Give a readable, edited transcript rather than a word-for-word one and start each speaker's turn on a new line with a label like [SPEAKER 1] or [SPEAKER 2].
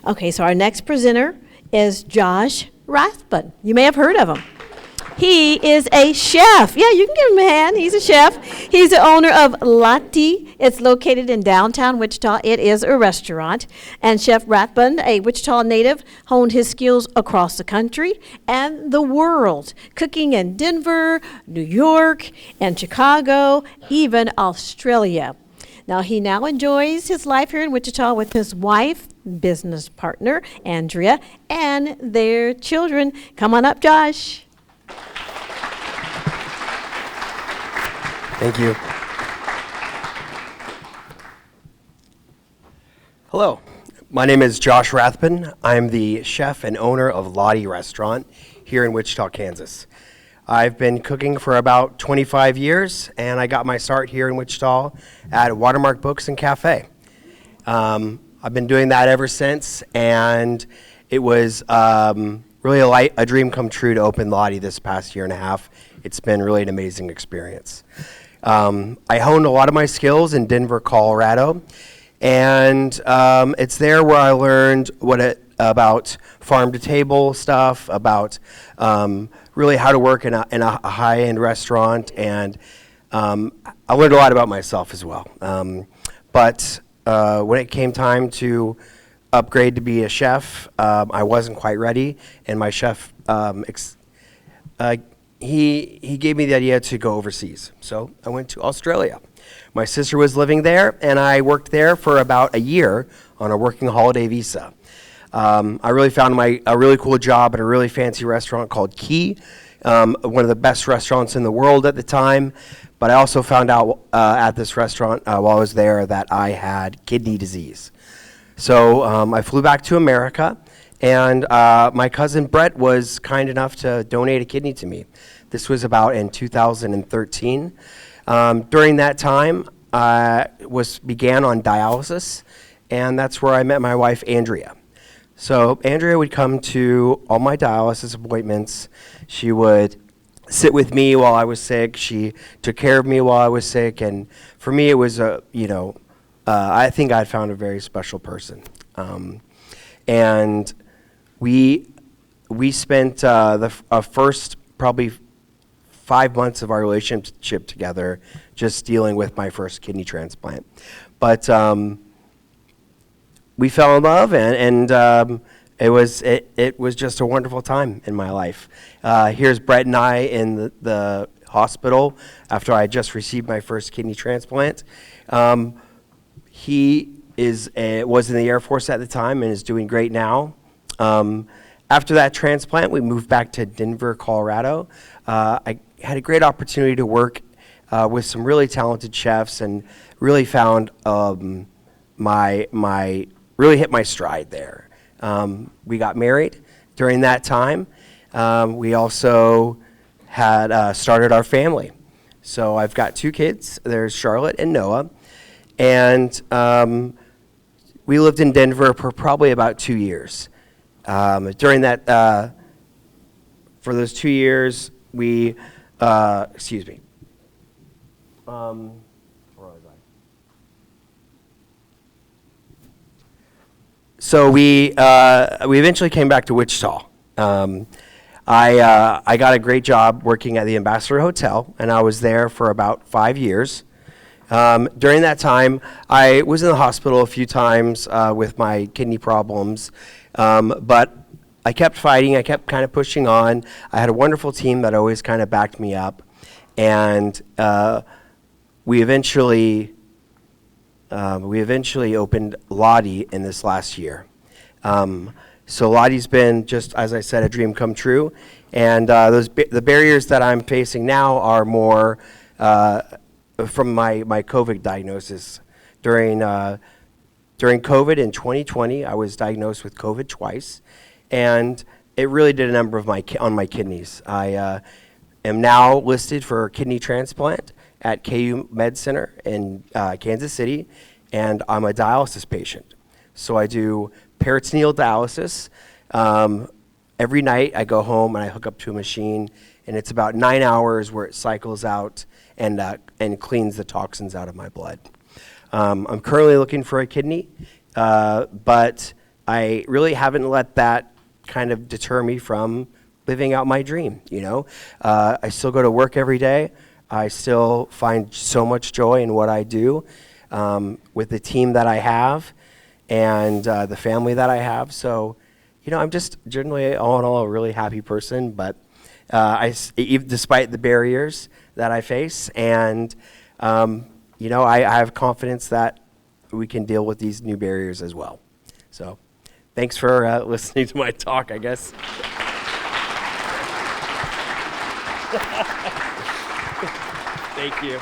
[SPEAKER 1] Okay, so our next presenter is Josh Rathbun. You may have heard of him. He is a chef. Yeah, you can give him a hand. He's a chef. He's the owner of Lati. It's located in downtown Wichita. It is a restaurant. And Chef Rathbun, a Wichita native, honed his skills across the country and the world, cooking in Denver, New York, and Chicago, even Australia. Now, he now enjoys his life here in Wichita with his wife, business partner, Andrea, and their children. Come on up, Josh.
[SPEAKER 2] Thank you. Hello, my name is Josh Rathbun. I'm the chef and owner of Lati Restaurant here in Wichita, Kansas. I've been cooking for about 25 years, and I got my start here in Wichita at Watermark Books and Cafe. I've been doing that ever since, and it was really a dream come true to open Lati this past year and a half. It's been really an amazing experience. I honed a lot of my skills in Denver, Colorado, and it's there where I learned about farm-to-table stuff, about really how to work in a high-end restaurant, and I learned a lot about myself as well. But when it came time to upgrade to be a chef, I wasn't quite ready, and my chef he gave me the idea to go overseas. So I went to Australia. My sister was living there, and I worked there for about a year on a working holiday visa. I really found a really cool job at a really fancy restaurant called Key, one of the best restaurants in the world at the time. But I also found out at this restaurant while I was there that I had kidney disease. So I flew back to America, and my cousin Brett was kind enough to donate a kidney to me. This was about in 2013. During that time, I began on dialysis, and that's where I met my wife, Andrea. So Andrea would come to all my dialysis appointments. She would sit with me while I was sick. She took care of me while I was sick, and for me, it was I think I found a very special person. And we spent the first probably 5 months of our relationship together just dealing with my first kidney transplant. But we fell in love, and it was just a wonderful time in my life. Here's Brett and I in the hospital after I had just received my first kidney transplant. He was in the Air Force at the time and is doing great now. After that transplant, we moved back to Denver, Colorado. I had a great opportunity to work with some really talented chefs, and really found really hit my stride there. We got married during that time. We also had started our family. So I've got 2 kids. There's Charlotte and Noah. And we lived in Denver for probably about 2 years. During that, for those 2 years, we, excuse me. Where was I? So we eventually came back to Wichita. I got a great job working at the Ambassador Hotel, and I was there for about 5 years. During that time, I was in the hospital a few times with my kidney problems, but I kept fighting. I kept kind of pushing on. I had a wonderful team that always kind of backed me up, and we eventually opened Lati in this last year. So Lati's been, just as I said, a dream come true, and the barriers that I'm facing now are more from my COVID diagnosis. During COVID in 2020, I was diagnosed with COVID twice, and it really did a number on my kidneys. I am now listed for kidney transplant at KU Med Center in Kansas City, and I'm a dialysis patient. So I do peritoneal dialysis. Every night I go home and I hook up to a machine, and it's about 9 hours where it cycles out and cleans the toxins out of my blood. I'm currently looking for a kidney, but I really haven't let that kind of deter me from living out my dream, I still go to work every day. I still find so much joy in what I do with the team that I have and the family that I have. So, I'm just generally, all in all, a really happy person. But despite the barriers that I face, and I have confidence that we can deal with these new barriers as well. So, thanks for listening to my talk, I guess. Thank you.